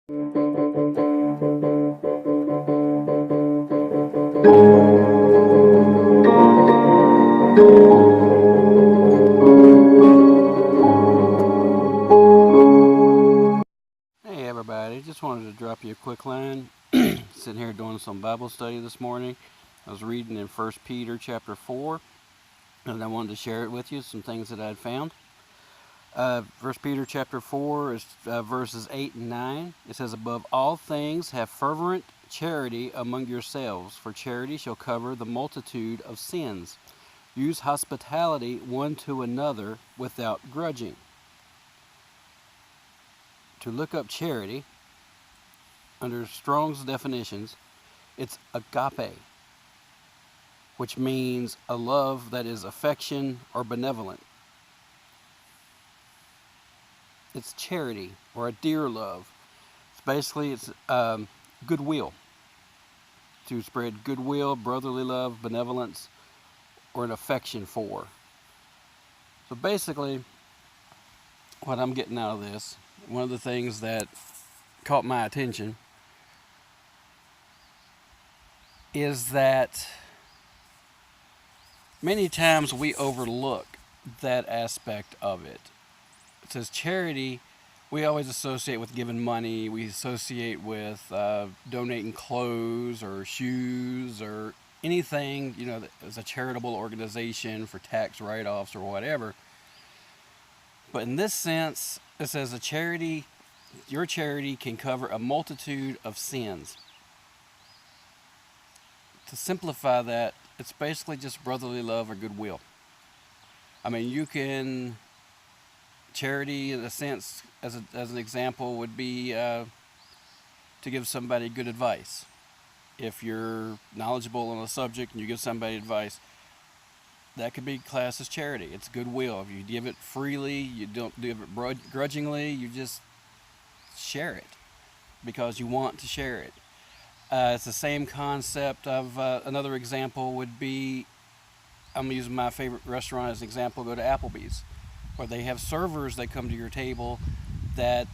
Hey everybody, just wanted to drop you a quick line. Sitting here doing some Bible study this morning. I was reading in 1 Peter chapter 4, and I wanted to share it with you, some things that I had found. 1 Peter chapter 4 is verses 8 and 9. It says, "Above all things have fervent charity among yourselves, for charity shall cover the multitude of sins. Use hospitality one to another without grudging." To look up charity, under Strong's definitions, it's agape, which means a love that is affection or benevolent. It's charity or a dear love. It's goodwill, to spread goodwill, brotherly love, benevolence, or an affection for. So basically, what I'm getting out of this, one of the things that caught my attention is that many times we overlook that aspect of it. It says charity, we always associate with giving money. We associate with donating clothes or shoes or anything, that is a charitable organization for tax write-offs or whatever. But in this sense, it says your charity can cover a multitude of sins. To simplify that, it's basically just brotherly love or goodwill. I mean, charity in a sense, as an example, would be to give somebody good advice. If you're knowledgeable on a subject and you give somebody advice, that could be classed as charity. It's goodwill. If you give it freely, you don't give it grudgingly, you just share it because you want to share it. It's the same concept of another example would be, I'm using my favorite restaurant as an example, go to Applebee's, where they have servers that come to your table that,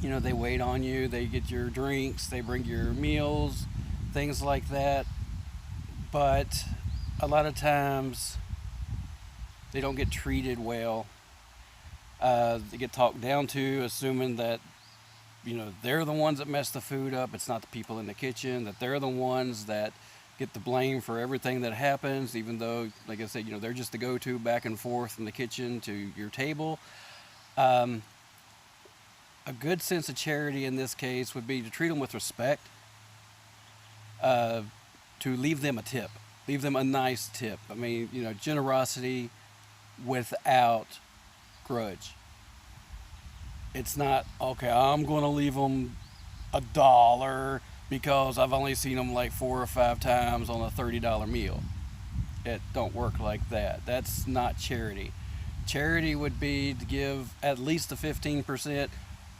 they wait on you, they get your drinks, they bring your meals, things like that. But a lot of times they don't get treated well. They get talked down to, assuming that they're the ones that mess the food up. It's not the people in the kitchen, that they're the ones that get the blame for everything that happens, even though, like I said, they're just the go-to back and forth from the kitchen to your table. A good sense of charity in this case would be to treat them with respect, to leave them a tip, leave them a nice tip. I mean, generosity without grudge. It's not, okay, I'm going to leave them $1 because I've only seen them like 4 or 5 times on a $30 meal. It don't work like that. That's not charity. Charity would be to give at least the 15%,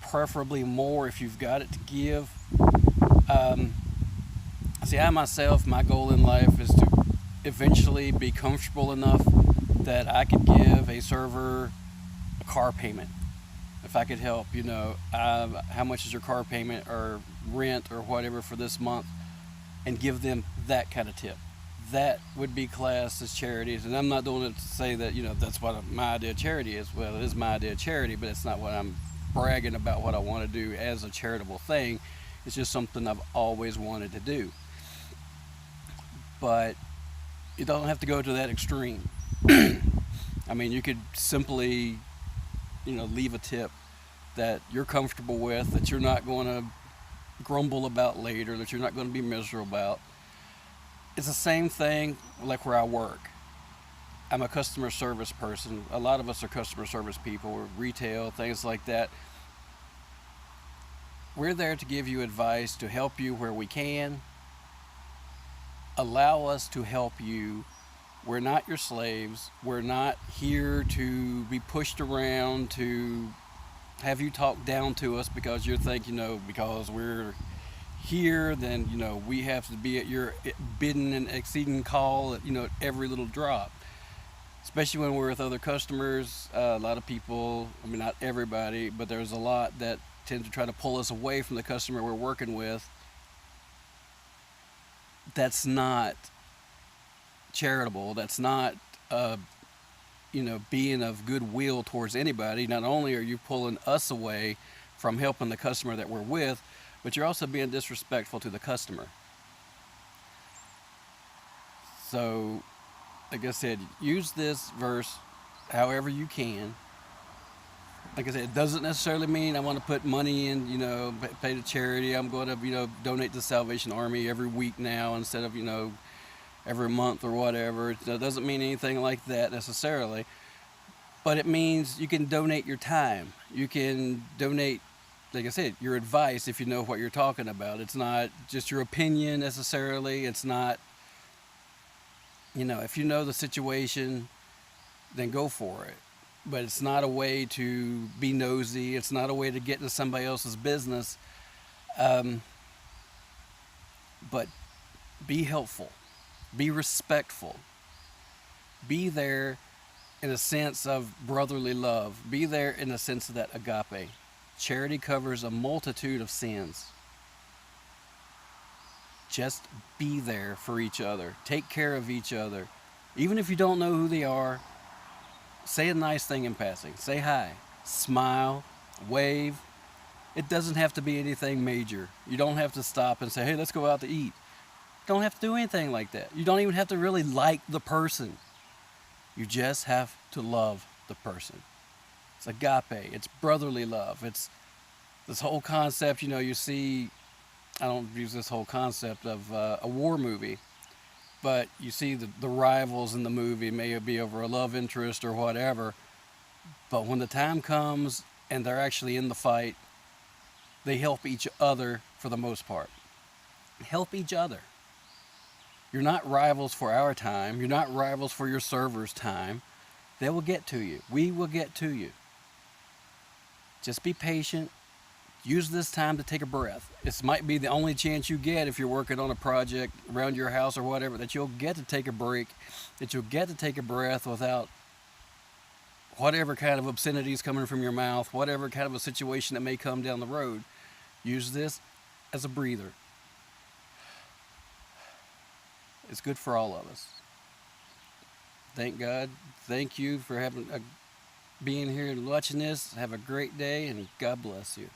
preferably more if you've got it to give. I myself, my goal in life is to eventually be comfortable enough that I could give a server a car payment. If I could help, how much is your car payment or rent or whatever for this month, and give them that kind of tip. That would be classed as charities. And I'm not doing it to say that, that's what my idea of charity is. Well, it is my idea of charity, but it's not what I'm bragging about what I want to do as a charitable thing. It's just something I've always wanted to do. But you don't have to go to that extreme. I mean, you could simply, leave a tip that you're comfortable with, that you're not going to grumble about later, that you're not going to be miserable about. It's the same thing like where I work. I'm a customer service person. A lot of us are customer service people, or retail, things like that. We're there to give you advice, to help you where we can. Allow us to help you. We're not your slaves. We're not here to be pushed around, to have you talk down to us because you're thinking, because we're here, then, we have to be at your bidding and exceeding call at, every little drop. Especially when we're with other customers, a lot of people, not everybody, but there's a lot that tend to try to pull us away from the customer we're working with. That's not charitable. That's not, being of goodwill towards anybody. Not only are you pulling us away from helping the customer that we're with, but you're also being disrespectful to the customer. So, like I said, use this verse however you can. Like I said, it doesn't necessarily mean I want to put money in, pay to charity. I'm going to, donate to the Salvation Army every week now instead of, every month or whatever. It doesn't mean anything like that necessarily. But it means you can donate your time. You can donate, like I said, your advice if you know what you're talking about. It's not just your opinion necessarily. It's not, if you know the situation, then go for it. But it's not a way to be nosy. It's not a way to get into somebody else's business. But be helpful. Be respectful. Be there in a sense of brotherly love. Be there in a sense of that agape. Charity covers a multitude of sins. Just be there for each other. Take care of each other. Even if you don't know who they are, say a nice thing in passing. Say hi. Smile. Wave. It doesn't have to be anything major. You don't have to stop and say, hey, let's go out to eat. You don't have to do anything like that. You don't even have to really like the person. You just have to love the person. It's agape. It's brotherly love. It's this whole concept, you see, I don't use this whole concept of a war movie, but you see the rivals in the movie, may it be over a love interest or whatever, but when the time comes and they're actually in the fight, they help each other for the most part. Help each other. You're not rivals for our time. You're not rivals for your server's time. They will get to you. We will get to you. Just be patient. Use this time to take a breath. This might be the only chance you get if you're working on a project around your house or whatever, that you'll get to take a break, that you'll get to take a breath without whatever kind of obscenities coming from your mouth, whatever kind of a situation that may come down the road. Use this as a breather. It's good for all of us. Thank God. Thank you for being here and watching this. Have a great day, and God bless you.